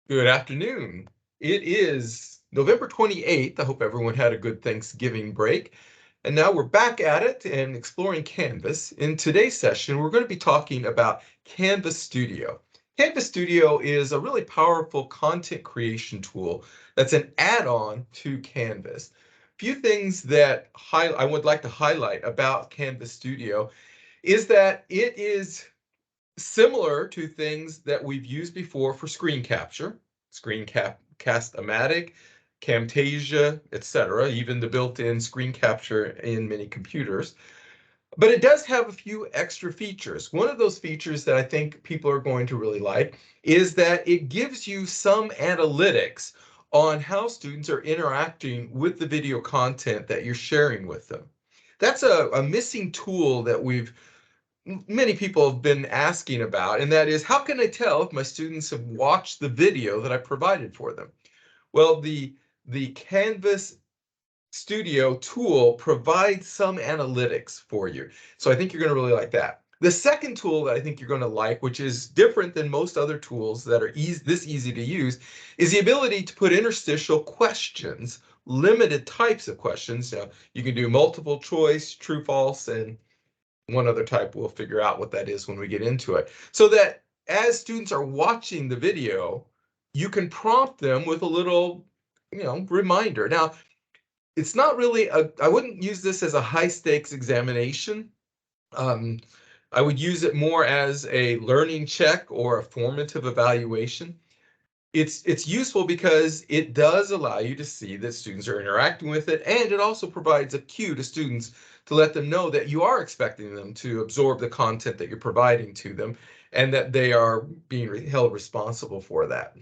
Good afternoon. It is November 28th. I hope everyone had a good Thanksgiving break. And now we're back at it and exploring Canvas. In today's session, we're going to be talking about Canvas Studio. Canvas Studio is a really powerful content creation tool that's an add-on to Canvas. A few things that I would like to highlight about Canvas Studio is that it is similar to things that we've used before for screen capture, Screencast-O-Matic, Camtasia, etc., even the built-in screen capture in many computers. But it does have a few extra features. One of those features that I think people are going to really like is that it gives you some analytics on how students are interacting with the video content that you're sharing with them. That's a missing tool that many people have been asking about, and that is, how can I tell if my students have watched the video that I provided for them? Well, the Canvas Studio tool provides some analytics for you. So I think you're going to really like that. The second tool that I think you're going to like, which is different than most other tools that are this easy to use, is the ability to put interstitial questions, limited types of questions. Now, you can do multiple choice, true, false, and one other type. We'll figure out what that is when we get into it. So that as students are watching the video, you can prompt them with a little, reminder. Now, it's not really I wouldn't use this as a high stakes examination. Um, I would use it more as a learning check or a formative evaluation. It's useful because it does allow you to see that students are interacting with it, and it also provides a cue to students to let them know that you are expecting them to absorb the content that you're providing to them, and that they are being held responsible for that.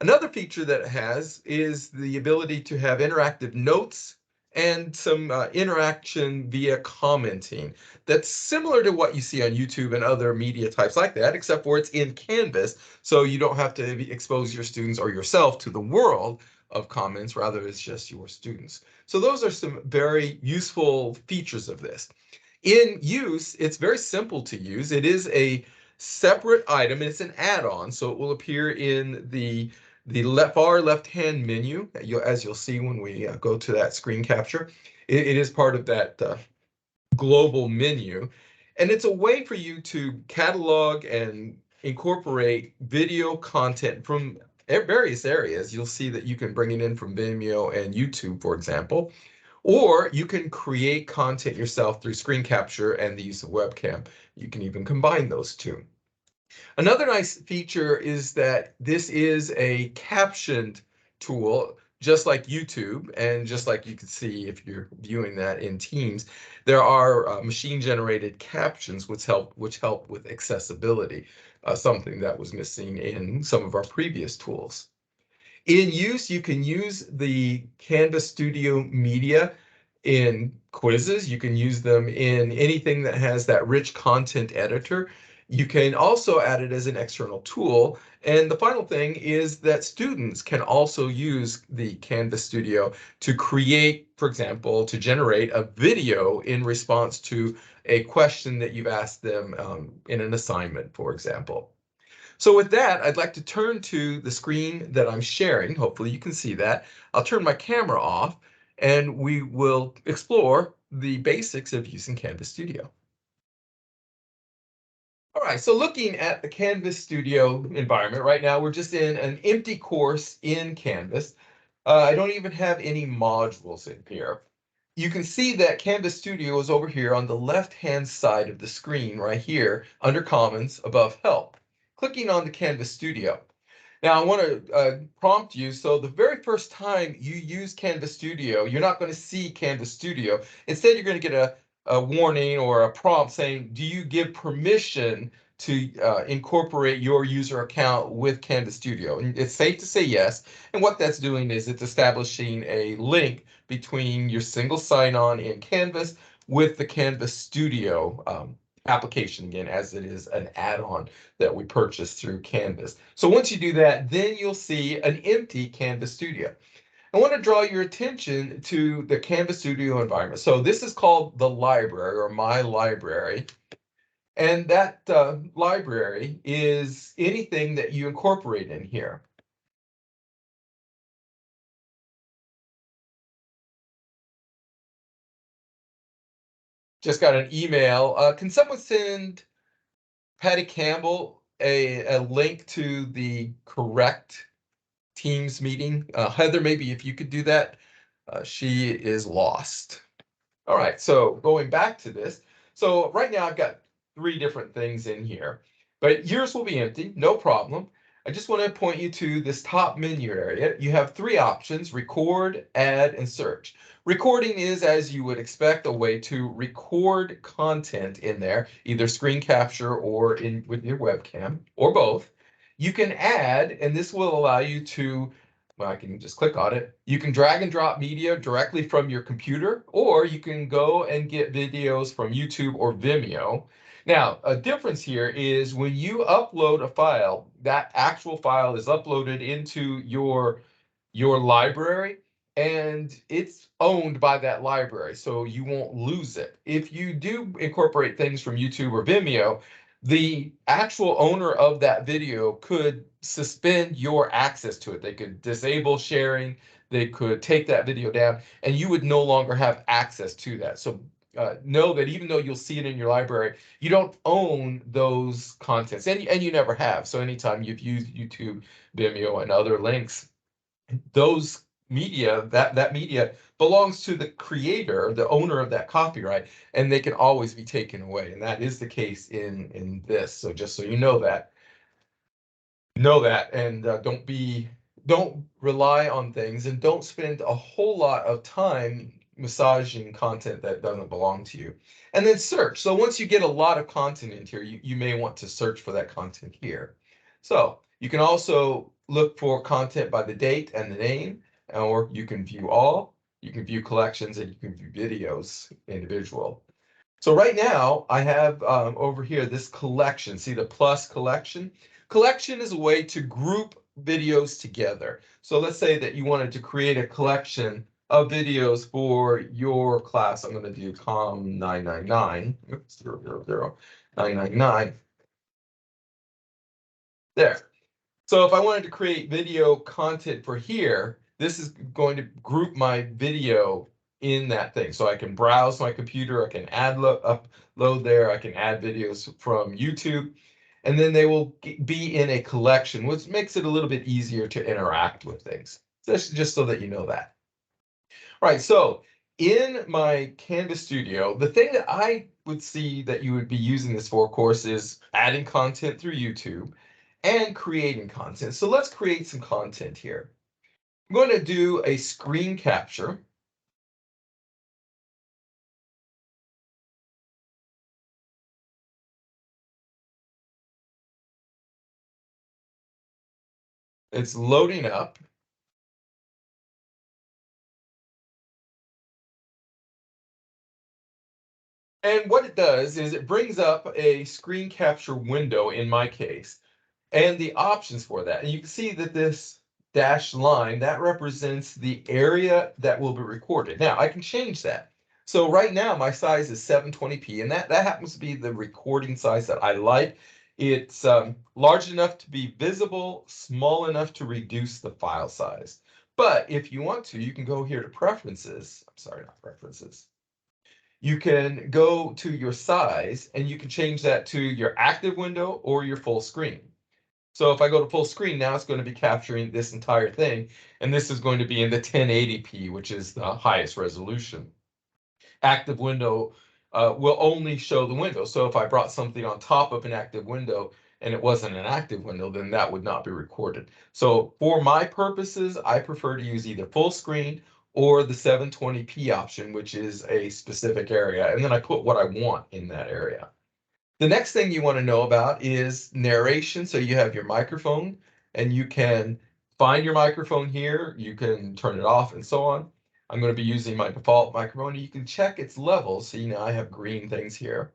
Another feature that it has is the ability to have interactive notes and some interaction via commenting. That's similar to what you see on YouTube and other media types like that, except for it's in Canvas, so you don't have to expose your students or yourself to the world of comments, rather it's just your students. So those are some very useful features of this. In use, it's very simple to use. It is a separate item, and it's an add-on, so it will appear in the far left-hand menu, as you'll see when we go to that screen capture. It is part of that global menu, and it's a way for you to catalog and incorporate video content from various areas. You'll see that you can bring it in from Vimeo and YouTube, for example, or you can create content yourself through screen capture and the use of webcam. You can even combine those two. Another nice feature is that this is a captioned tool, just like YouTube, and just like you can see if you're viewing that in Teams. There are machine-generated captions which help with accessibility, something that was missing in some of our previous tools. In use, you can use the Canvas Studio Media in quizzes. You can use them in anything that has that rich content editor. You can also add it as an external tool. And the final thing is that students can also use the Canvas Studio to create, for example, to generate a video in response to a question that you've asked them in an assignment, for example. So with that, I'd like to turn to the screen that I'm sharing. Hopefully you can see that. I'll turn my camera off and we will explore the basics of using Canvas Studio. All right, so looking at the Canvas Studio environment right now, we're just in an empty course in Canvas. I don't even have any modules in here. You can see that Canvas Studio is over here on the left-hand side of the screen right here under Commons above Help. Clicking on the Canvas Studio. Now I want to prompt you, so the very first time you use Canvas Studio, you're not going to see Canvas Studio. Instead, you're going to get a warning or a prompt saying, do you give permission to incorporate your user account with Canvas Studio? And it's safe to say yes. And what that's doing is it's establishing a link between your single sign-on in Canvas with the Canvas Studio application, again, as it is an add-on that we purchased through Canvas. So once you do that, then you'll see an empty Canvas Studio. I want to draw your attention to the Canvas Studio environment. So this is called the library, or my library. And that library is anything that you incorporate in here. Just got an email. Can someone send Patty Campbell a link to the correct Teams meeting? Heather, maybe if you could do that. She is lost. All right, so going back to this. So right now I've got 3 different things in here, but yours will be empty, no problem. I just want to point you to this top menu area. You have 3 options: record, add, and search. Recording is, as you would expect, a way to record content in there, either screen capture or in with your webcam, or both. You can add, and this will allow you to, well, I can just click on it. You can drag and drop media directly from your computer, or you can go and get videos from YouTube or Vimeo. Now, a difference here is when you upload a file, that actual file is uploaded into your library, and it's owned by that library, so you won't lose it. If you do incorporate things from YouTube or Vimeo, the actual owner of that video could suspend your access to it. They could disable sharing, they could take that video down, and you would no longer have access to that. So know that even though you'll see it in your library, you don't own those contents, and you never have. So anytime you've used YouTube, Vimeo, and other links, those media, that media belongs to the creator, the owner of that copyright, and they can always be taken away. And that is the case in this. So just so you know that, and don't rely on things, and don't spend a whole lot of time massaging content that doesn't belong to you. And then search. So once you get a lot of content in here, you may want to search for that content here. So you can also look for content by the date and the name, or you can view all, you can view collections, and you can view videos individual. So right now I have over here this collection. See the plus collection? Collection is a way to group videos together. So let's say that you wanted to create a collection of videos for your class. I'm going to do COM 999, 999. There. So if I wanted to create video content for here, this is going to group my video in that thing. So I can browse my computer, I can upload there, I can add videos from YouTube, and then they will be in a collection, which makes it a little bit easier to interact with things. Just so that you know that. Right, so in my Canvas Studio, the thing that I would see that you would be using this for, of course, is adding content through YouTube and creating content. So let's create some content here. I'm going to do a screen capture. It's loading up. And what it does is it brings up a screen capture window in my case, and the options for that. And you can see that this dashed line, that represents the area that will be recorded. Now, I can change that. So right now, my size is 720p, and that happens to be the recording size that I like. It's large enough to be visible, small enough to reduce the file size. But if you want to, you can go here to Preferences. I'm sorry, not Preferences. You can go to your size, and you can change that to your active window or your full screen. So if I go to full screen, now it's going to be capturing this entire thing, and this is going to be in the 1080p, which is the highest resolution. Active window will only show the window. So if I brought something on top of an active window and it wasn't an active window, then that would not be recorded. So for my purposes, I prefer to use either full screen or the 720p option, which is a specific area, and then I put what I want in that area. The next thing you want to know about is narration. So you have your microphone, and you can find your microphone here. You can turn it off and so on. I'm going to be using my default microphone. You can check its levels. So, I have green things here.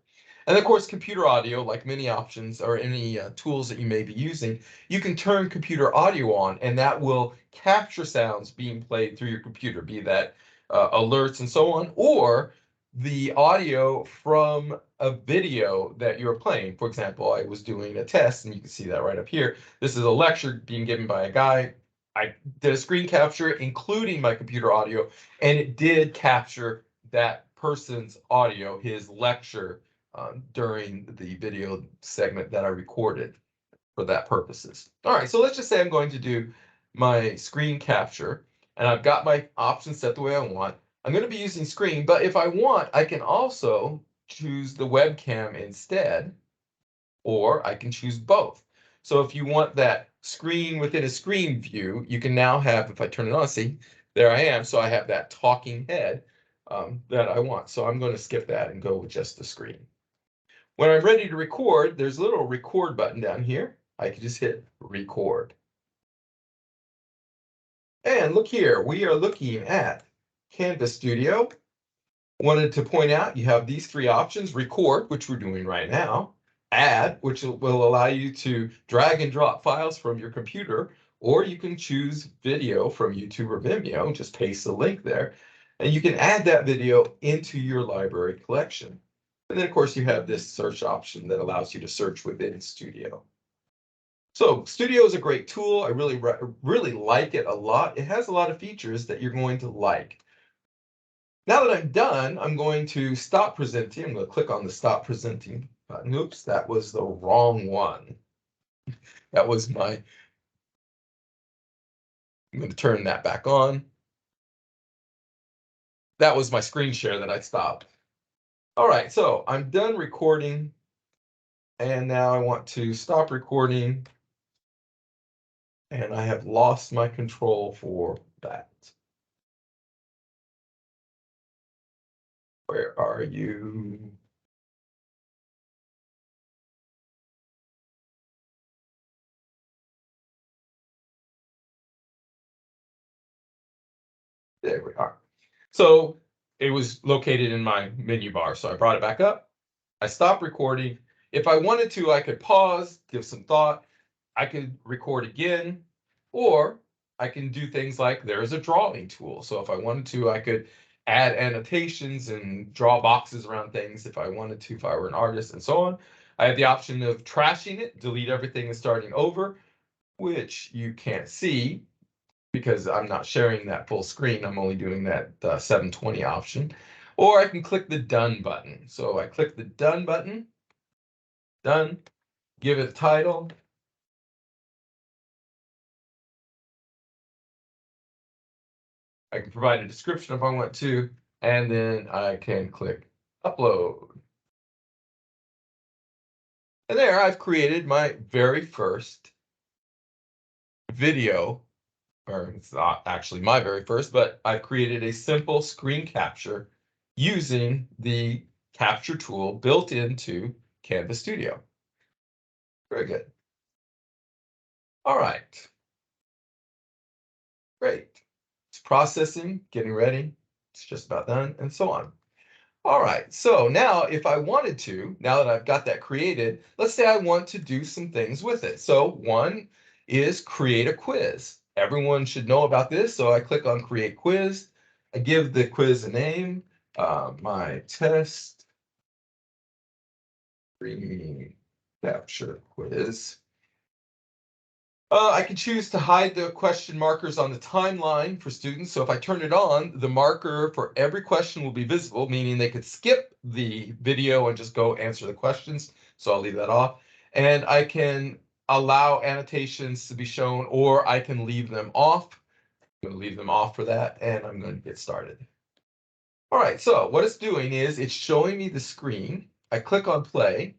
And of course, computer audio, like many options or any tools that you may be using, you can turn computer audio on, and that will capture sounds being played through your computer, be that alerts and so on, or the audio from a video that you're playing. For example, I was doing a test, and you can see that right up here. This is a lecture being given by a guy. I did a screen capture, including my computer audio, and it did capture that person's audio, his lecture, during the video segment that I recorded for that purposes. All right, so let's just say I'm going to do my screen capture, and I've got my options set the way I want. I'm going to be using screen, but if I want, I can also choose the webcam instead, or I can choose both. So if you want that screen within a screen view, you can now have, if I turn it on, see, there I am. So I have that talking head that I want. So I'm going to skip that and go with just the screen. When I'm ready to record, there's a little record button down here. I can just hit record. And look here, we are looking at Canvas Studio. Wanted to point out you have these three options: record, which we're doing right now; add, which will allow you to drag and drop files from your computer, or you can choose video from YouTube or Vimeo, just paste the link there, and you can add that video into your library collection. And then, of course, you have this search option that allows you to search within Studio. So Studio is a great tool. I really like it a lot. It has a lot of features that you're going to like. Now that I'm done, I'm going to stop presenting. I'm going to click on the stop presenting button. Oops, that was the wrong one. That was my, I'm going to turn that back on. That was my screen share that I stopped. All right, so I'm done recording. And now I want to stop recording. And I have lost my control for that. Where are you? There we are. So it was located in my menu bar. So I brought it back up. I stopped recording. If I wanted to, I could pause, give some thought. I could record again, or I can do things like there's a drawing tool. So if I wanted to, I could add annotations and draw boxes around things if I wanted to, if I were an artist, and so on. I have the option of trashing it, delete everything and starting over, which you can't see because I'm not sharing that full screen. I'm only doing that 720 option. Or I can click the done button. So I click the done button, done, give it a title. I can provide a description if I want to, and then I can click upload. And there I've created my very first video, or it's not actually my very first, but I've created a simple screen capture using the capture tool built into Canvas Studio. Very good. All right. Great. It's processing, getting ready. It's just about done, and so on. All right, so now if I wanted to, now that I've got that created, let's say I want to do some things with it. So one is create a quiz. Everyone should know about this, so I click on create quiz. I give the quiz a name, my test screen capture quiz. I can choose to hide the question markers on the timeline for students. So if I turn it on, the marker for every question will be visible, meaning they could skip the video and just go answer the questions. So I'll leave that off. And I can allow annotations to be shown, or I can leave them off. I'm going to leave them off for that, and I'm going to get started. All right, so what it's doing is it's showing me the screen. I click on play.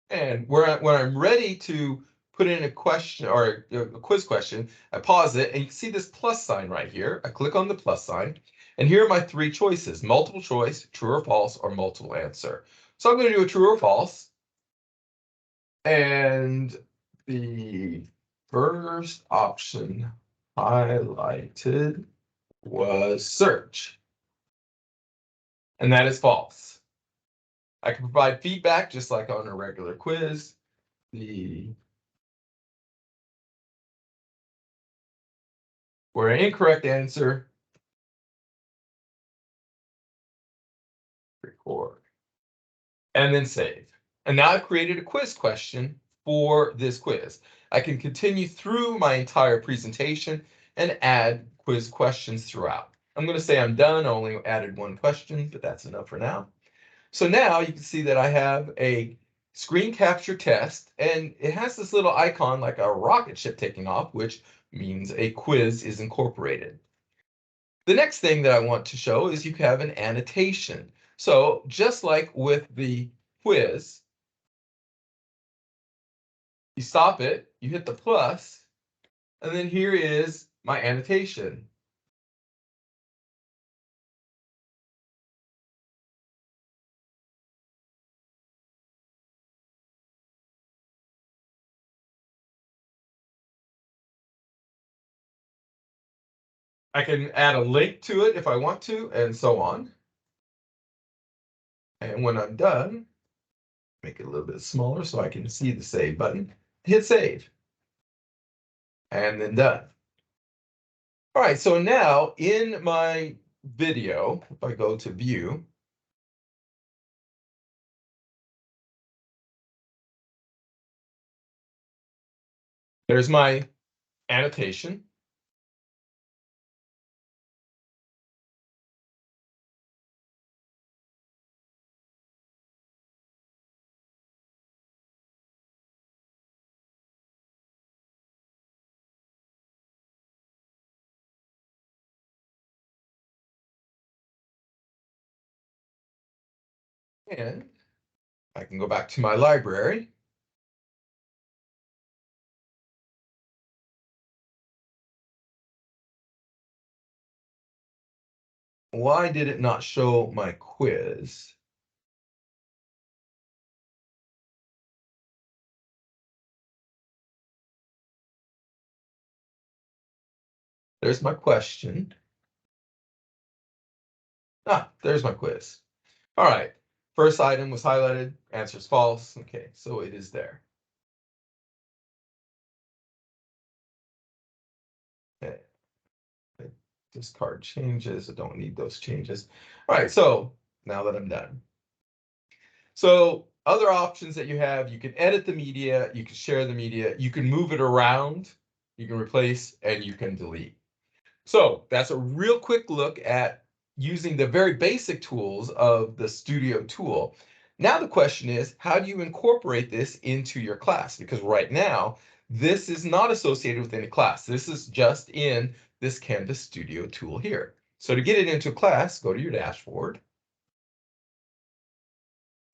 And when I'm ready to put in a question or a quiz question, I pause it, and you can see this plus sign right here. I click on the plus sign, and here are my three choices: multiple choice, true or false, or multiple answer. So I'm going to do a true or false. And the first option highlighted was search. And that is false. I can provide feedback just like on a regular quiz. For an incorrect answer, record, and then save. And now I've created a quiz question for this quiz. I can continue through my entire presentation and add quiz questions throughout. I'm going to say I'm done. I only added one question, but that's enough for now. So now you can see that I have a screen capture test, and it has this little icon like a rocket ship taking off, which means a quiz is incorporated. The next thing that I want to show is you have an annotation. So just like with the quiz, you stop it, you hit the plus, and then here is my annotation. I can add a link to it if I want to, and so on. And when I'm done, make it a little bit smaller so I can see the save button. Hit save. And then done. All right, so now in my video, if I go to view, there's my annotation. And I can go back to my library. Why did it not show my quiz? There's my question. There's my quiz. All right. First item was highlighted, answer is false. Okay, so it is there. Okay. Discard changes. I don't need those changes. All right, so now that I'm done. So other options that you have, you can edit the media, you can share the media, you can move it around, you can replace, and you can delete. So that's a real quick look at using the very basic tools of the Studio tool. Now the question is, how do you incorporate this into your class? Because right now, this is not associated with any class. This is just in this Canvas Studio tool here. So to get it into class, go to your dashboard.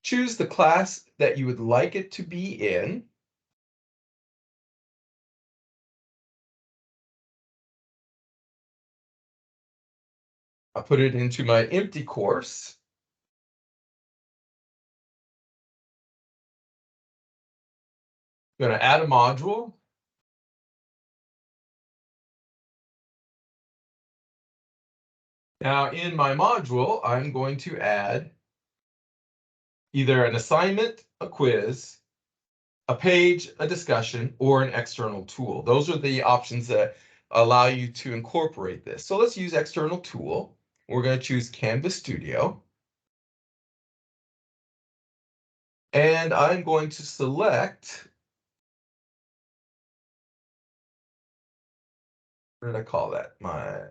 Choose the class that you would like it to be in. I'll put it into my empty course. I'm going to add a module. Now in my module, I'm going to add either an assignment, a quiz, a page, a discussion, or an external tool. Those are the options that allow you to incorporate this. So let's use external tool. We're going to choose Canvas Studio. And I'm going to select, what did I call that? My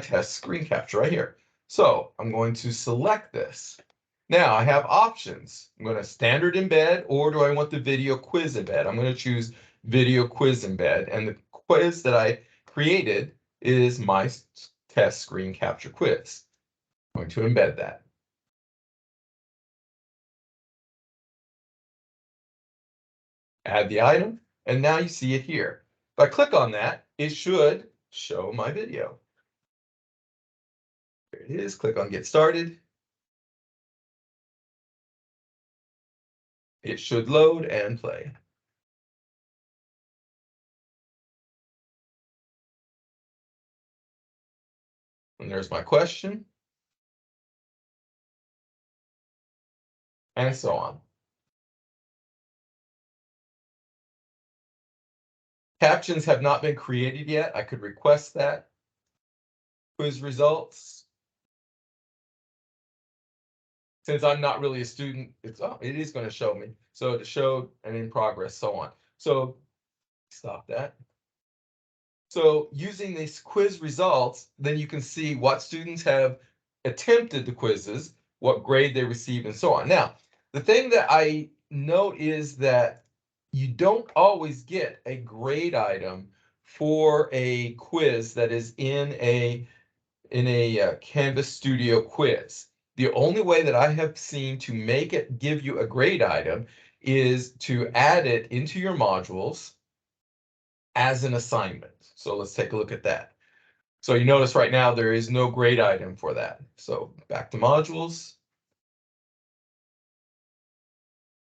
test screen capture right here. So I'm going to select this. Now I have options. I'm going to standard embed, or do I want the video quiz embed? I'm going to choose video quiz embed, and the quiz that I created is my test screen capture quiz. I'm going to embed that. Add the item, and now you see it here. If I click on that, it should show my video. There it is. Click on Get Started. It should load and play. And there's my question, and so on. Captions have not been created yet. I could request that. Quiz results. Since I'm not really a student, it is going to show me. So to show and in progress, so on. So stop that. So using these quiz results, then you can see what students have attempted the quizzes, what grade they receive, and so on. Now, the thing that I note is that you don't always get a grade item for a quiz that is in a Canvas Studio quiz. The only way that I have seen to make it give you a grade item is to add it into your modules as an assignment. So let's take a look at that. So you notice right now there is no grade item for that. So back to modules.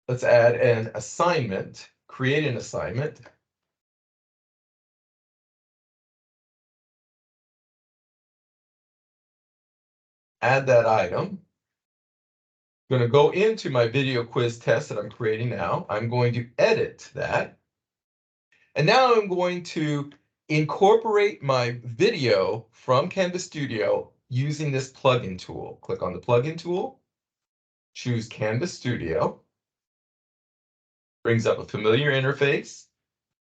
Let's add an assignment, create an assignment. Add that item. I'm going to go into my video quiz test that I'm creating now. I'm going to edit that. And now I'm going to incorporate my video from Canvas Studio using this plugin tool. Click on the plugin tool, choose Canvas Studio. Brings up a familiar interface.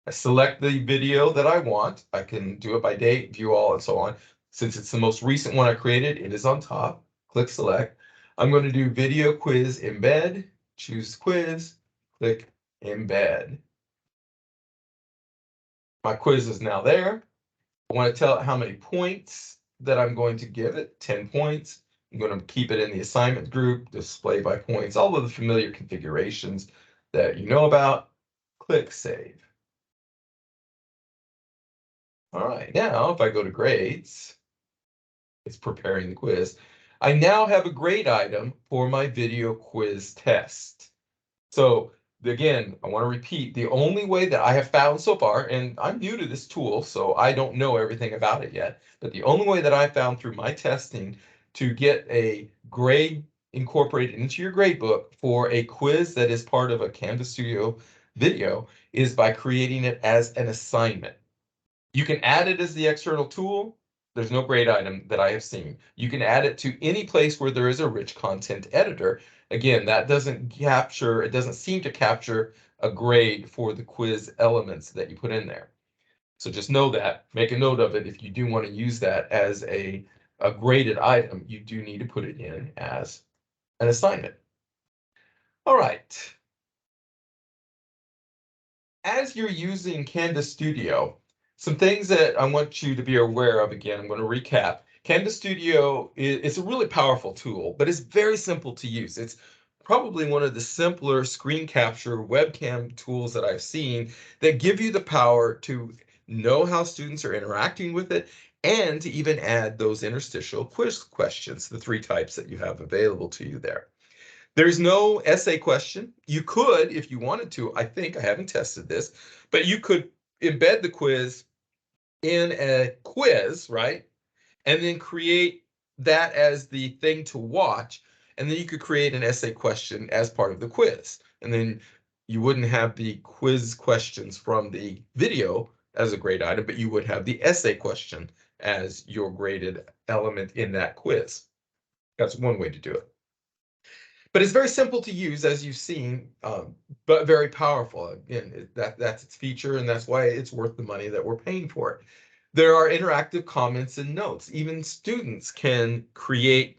I select the video that I want. I can do it by date, view all, and so on. Since it's the most recent one I created, it is on top. Click select. I'm going to do video quiz embed, choose quiz, click embed. My quiz is now there. I want to tell it how many points that I'm going to give it, 10 points. I'm going to keep it in the assignment group, display by points, all of the familiar configurations that you know about. Click save. All right, now if I go to grades, it's preparing the quiz. I now have a grade item for my video quiz test. So again, I want to repeat, the only way that I have found so far, and I'm new to this tool, so I don't know everything about it yet, but the only way that I found through my testing to get a grade incorporated into your grade book for a quiz that is part of a Canvas Studio video is by creating it as an assignment. You can add it as the external tool. There's no grade item that I have seen. You can add it to any place where there is a rich content editor. Again, that doesn't capture, it doesn't seem to capture a grade for the quiz elements that you put in there. So just know that, make a note of it. If you do want to use that as a graded item, you do need to put it in as an assignment. All right. As you're using Canvas Studio, some things that I want you to be aware of, again, I'm going to recap. Canvas Studio is a really powerful tool, but it's very simple to use. It's probably one of the simpler screen capture webcam tools that I've seen that give you the power to know how students are interacting with it and to even add those interstitial quiz questions, the 3 types that you have available to you there. There's no essay question. You could, if you wanted to, I think, I haven't tested this, but you could embed the quiz in a quiz, right? And then create that as the thing to watch. And then you could create an essay question as part of the quiz. And then you wouldn't have the quiz questions from the video as a grade item, but you would have the essay question as your graded element in that quiz. That's one way to do it. But it's very simple to use, as you've seen, but very powerful. Again, that's its feature, and that's why it's worth the money that we're paying for it. There are interactive comments and notes. Even students can create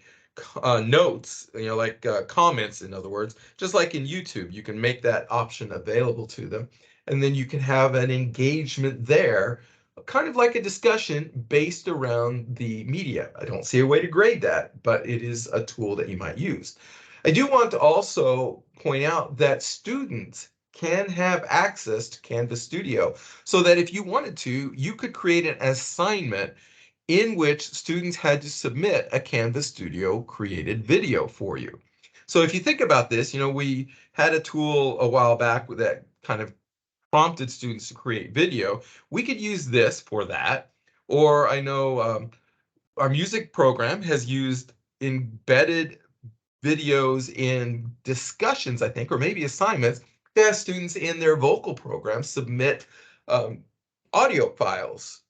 notes, like comments, in other words, just like in YouTube. You can make that option available to them, and then you can have an engagement there, kind of like a discussion based around the media. I don't see a way to grade that, but it is a tool that you might use. I do want to also point out that students can have access to Canvas Studio so that if you wanted to, you could create an assignment in which students had to submit a Canvas Studio created video for you. So if you think about this, we had a tool a while back that kind of prompted students to create video. We could use this for that. Or I know our music program has used embedded videos in discussions, I think, or maybe assignments, to have students in their vocal program submit audio files,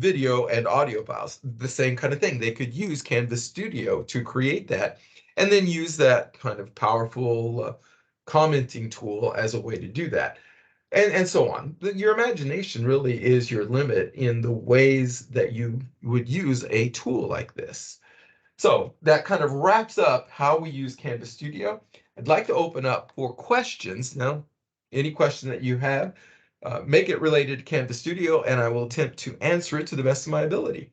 video and audio files, the same kind of thing. They could use Canvas Studio to create that and then use that kind of powerful commenting tool as a way to do that. and so on. Your imagination really is your limit in the ways that you would use a tool like this. So that kind of wraps up how we use Canvas Studio. I'd like to open up for questions now. Any question that you have, make it related to Canvas Studio, and I will attempt to answer it to the best of my ability.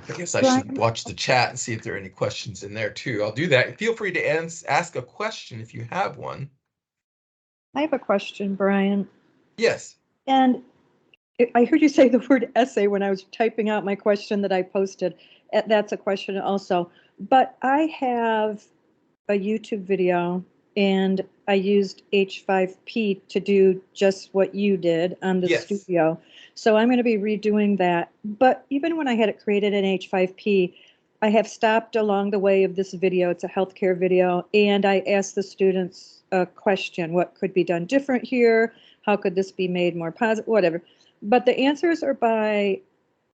I guess I should watch the chat and see if there are any questions in there too. I'll do that. Feel free to ask a question if you have one. I have a question, Brian. Yes. And I heard you say the word essay when I was typing out my question that I posted. That's a question also. But I have a YouTube video and I used H5P to do just what you did on the studio. So I'm going to be redoing that. But even when I had it created in H5P, I have stopped along the way of this video. It's a healthcare video. And I asked the students a question. What could be done different here? How could this be made more positive? Whatever. But the answers are by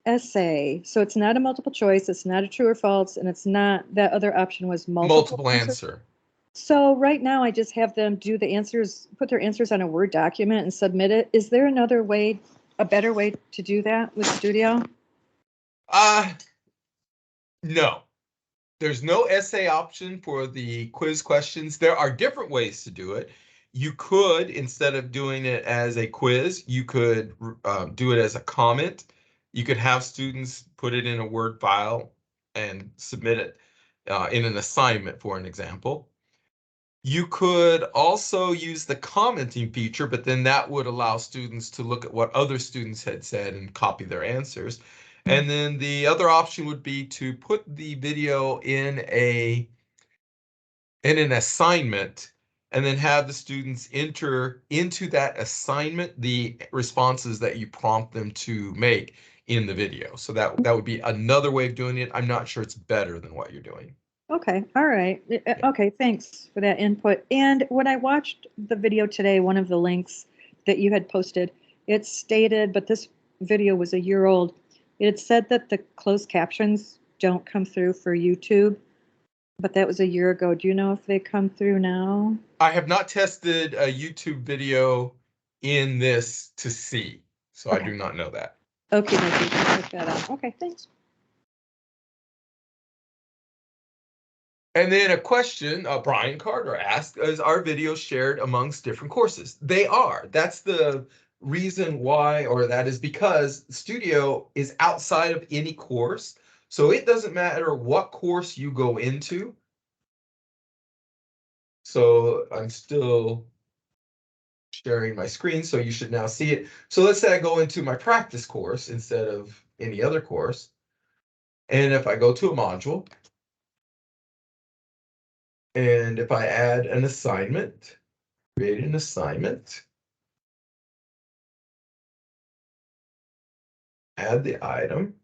essay. So it's not a multiple choice. It's not a true or false. And it's not, that other option was multiple answer. So right now I just have them do the answers, put their answers on a Word document and submit it. Is there another way, a better way to do that with Studio? No. There's no essay option for the quiz questions. There are different ways to do it. You could, instead of doing it as a quiz, you could do it as a comment. You could have students put it in a Word file and submit it in an assignment, for an example. You could also use the commenting feature, but then that would allow students to look at what other students had said and copy their answers. And then the other option would be to put the video in an assignment and then have the students enter into that assignment the responses that you prompt them to make in the video. So that would be another way of doing it. I'm not sure it's better than what you're doing. Okay, all right. Okay, thanks for that input. And when I watched the video today, one of the links that you had posted, it stated, but this video was a year old, it said that the closed captions don't come through for YouTube, but that was a year ago. Do you know if they come through now? I have not tested a YouTube video in this to see, so I do not know that. Okay, check that out. Okay, thanks. And then a question Brian Carter asked, is our videos shared amongst different courses? They are. That's the reason why, or that is because Studio is outside of any course. So it doesn't matter what course you go into. So I'm still sharing my screen, so you should now see it. So let's say I go into my practice course instead of any other course. And if I go to a module, and if I add an assignment, create an assignment, add the item,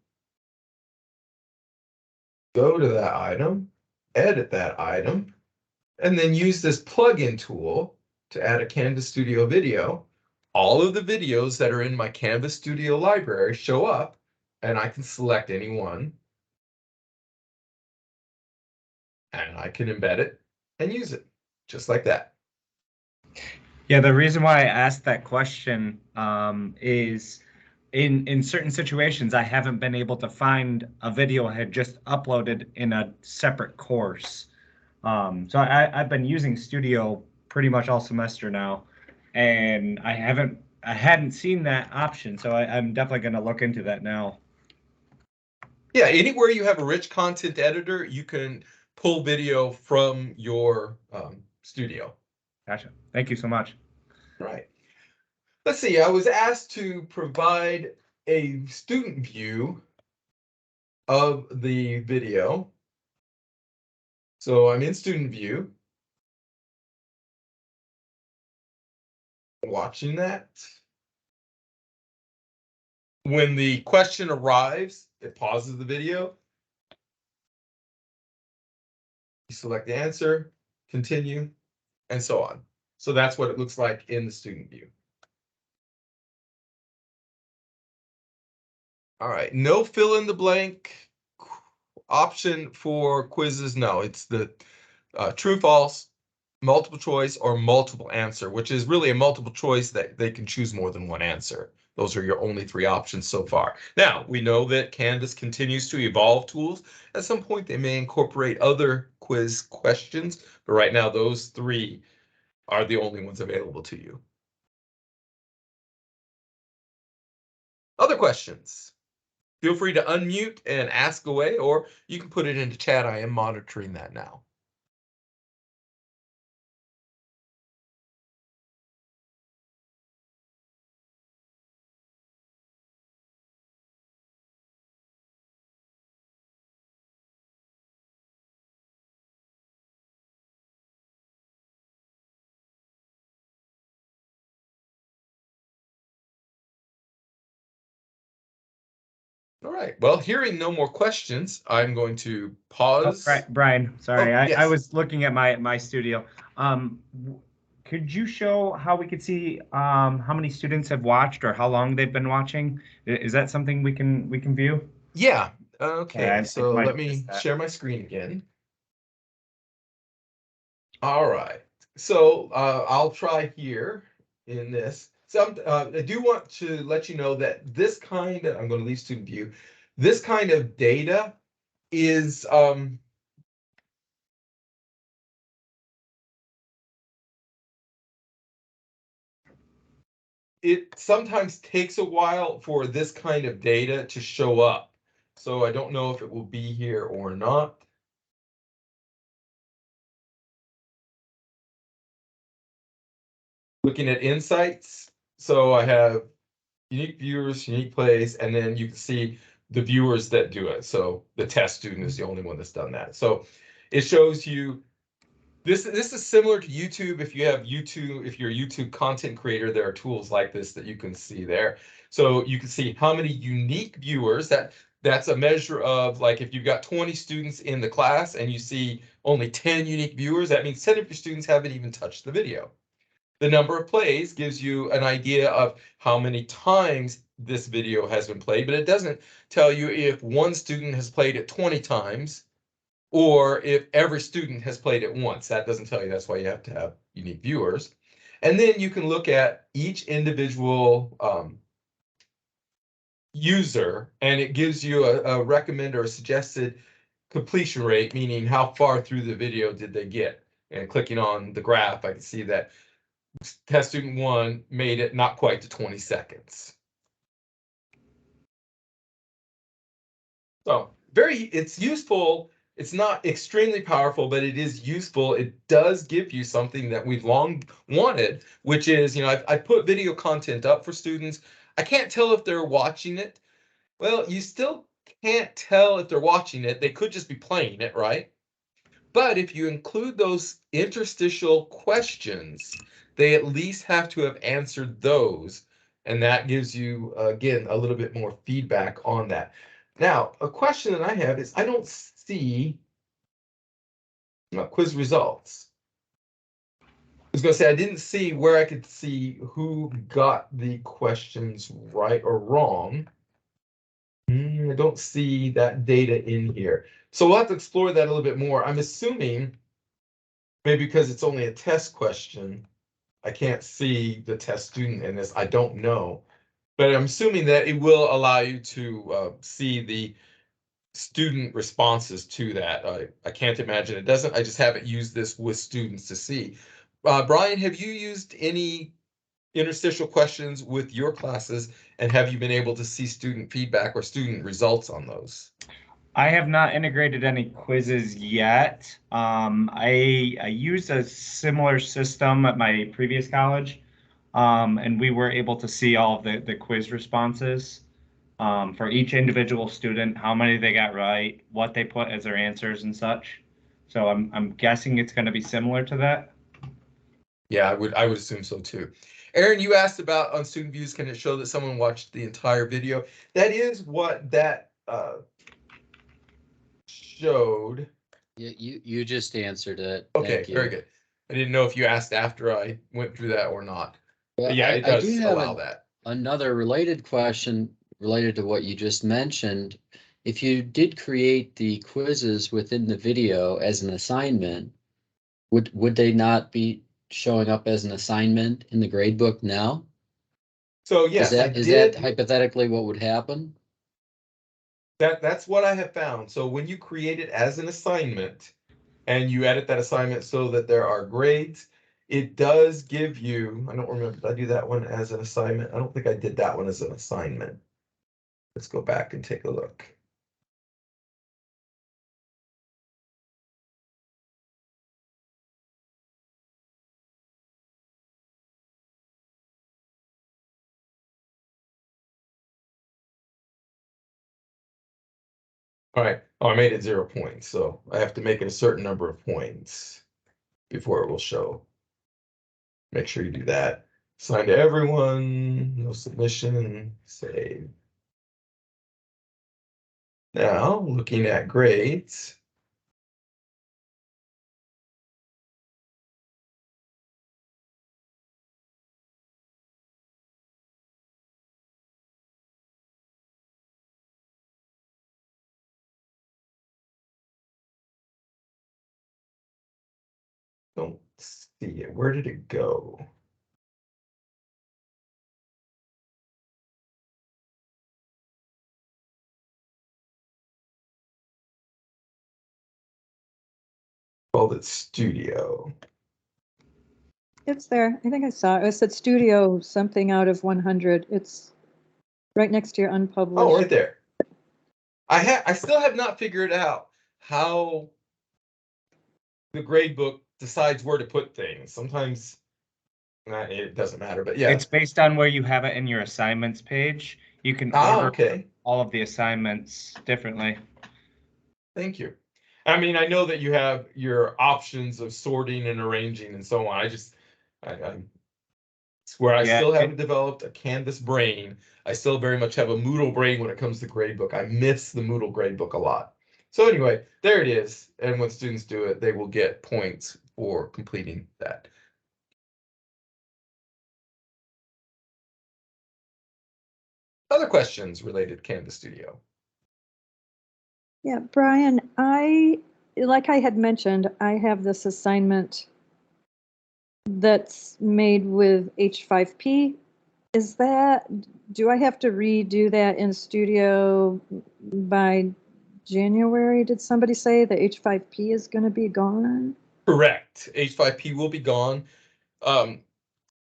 go to that item, edit that item, and then use this plugin tool to add a Canvas Studio video. All of the videos that are in my Canvas Studio library show up, and I can select any one, and I can embed it and use it, just like that. Yeah, the reason why I asked that question is in certain situations, I haven't been able to find a video I had just uploaded in a separate course. So I've been using Studio pretty much all semester now, and I hadn't seen that option, so I'm definitely going to look into that now. Yeah, anywhere you have a rich content editor, you can pull video from your Studio. Gotcha. Thank you so much. Right. Let's see, I was asked to provide a student view of the video. So I'm in student view, watching that. When the question arrives, it pauses the video. You select the answer, continue, and so on. So that's what it looks like in the student view. All right, no fill in the blank option for quizzes. No, it's the true, false, multiple choice, or multiple answer, which is really a multiple choice that they can choose more than one answer. Those are your only three options so far. Now, we know that Canvas continues to evolve tools. At some point, they may incorporate other quiz questions, but right now, those three are the only ones available to you. Other questions? Feel free to unmute and ask away, or you can put it into chat. I am monitoring that now. All right. Well, hearing no more questions, I'm going to Oh, pause. Brian, sorry, Oh, I yes. was looking at my studio. Could you show how we could see how many students have watched or how long they've been watching? Is that something we can view? Yeah. Sorry, Okay. I So might let have me missed that. share my screen again. All right. So I'll try here in this. So I do want to let you know that this kind of, I'm going to leave student view, this kind of data is it sometimes takes a while for this kind of data to show up. So I don't know if it will be here or not. Looking at insights. So I have unique viewers, unique plays, and then you can see the viewers that do it. So the test student is the only one that's done that. So it shows you this is similar to YouTube. If you have YouTube, if you're a YouTube content creator, there are tools like this that you can see there. So you can see how many unique viewers that's a measure of, like, if you've got 20 students in the class and you see only 10 unique viewers, that means 10 of your students haven't even touched the video. The number of plays gives you an idea of how many times this video has been played, but it doesn't tell you if one student has played it 20 times or if every student has played it once. That doesn't tell you. That's why you have to have unique viewers. And then you can look at each individual user, and it gives you a recommend or a suggested completion rate, meaning how far through the video did they get. And clicking on the graph, I can see that test student 1 made it not quite to 20 seconds. So it's useful. It's not extremely powerful, but it is useful. It does give you something that we've long wanted, which is, I put video content up for students. I can't tell if they're watching it. Well, you still can't tell if they're watching it. They could just be playing it, right? But if you include those interstitial questions, they at least have to have answered those. And that gives you, again, a little bit more feedback on that. Now, a question that I have is, I don't see quiz results. I was going to say, I didn't see where I could see who got the questions right or wrong. I don't see that data in here. So we'll have to explore that a little bit more. I'm assuming maybe because it's only a test question, I can't see the test student in this. I don't know. But I'm assuming that it will allow you to see the student responses to that. I can't imagine it doesn't. I just haven't used this with students to see. Brian, have you used any interstitial questions with your classes, and have you been able to see student feedback or student results on those? I have not integrated any quizzes yet. I used a similar system at my previous college, and we were able to see all of the quiz responses for each individual student, how many they got right, what they put as their answers and such. So I'm guessing it's going to be similar to that. Yeah, I would assume so too. Aaron, you asked about on student views, can it show that someone watched the entire video? That is what that showed. You just answered it. Okay, Thank very you. good. I didn't know if you asked after I went through that or not. Well, But yeah, it I does do have allow that. another related question related to what you just mentioned, if you did create the quizzes within the video as an assignment, would they not be showing up as an assignment in the grade book now? So yes, Is that hypothetically what would happen? That's what I have found. So when you create it as an assignment and you edit that assignment so that there are grades, it does give you, I don't remember, did I do that one as an assignment? I don't think I did that one as an assignment. Let's go back and take a look. All right. Oh, I made it 0 points, so I have to make it a certain number of points before it will show. Make sure you do that. Assign to everyone, no submission, save. Now, looking at grades. Don't see it. Where did it go? Called it Studio. It's there. I think I saw it. It said studio something out of 100. It's right next to your unpublished. Oh, right there. I still have not figured out how the grade book decides where to put things. Sometimes it doesn't matter, but yeah. It's based on where you have it in your assignments page. You can order Okay. all of the assignments differently. Thank you. I mean, I know that you have your options of sorting and arranging and so on. It's where I Yeah, still haven't developed a Canvas brain. I still very much have a Moodle brain when it comes to gradebook. I miss the Moodle gradebook a lot. So anyway, there it is. And when students do it, they will get points for completing that. Other questions related to Canvas Studio? Yeah, Brian, like I had mentioned, I have this assignment that's made with H5P. Do I have to redo that in Studio by January? Did somebody say the H5P is going to be gone? Correct. H5P will be gone.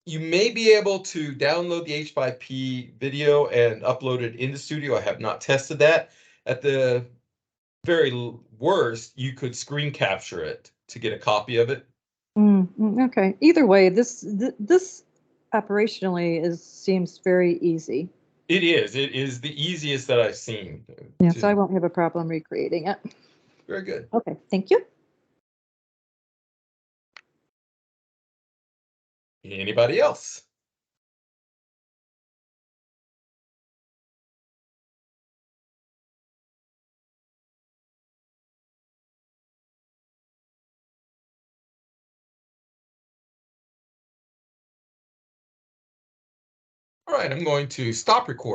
You may be able to download the H5P video and upload it into Studio. I have not tested that. At the very worst, you could screen capture it to get a copy of it. Okay. Either way, this operationally seems very easy. It is. It is the easiest that I've seen. Yeah, so I won't have a problem recreating it. Very good. Okay, thank you. Anybody else? All right, I'm going to stop recording.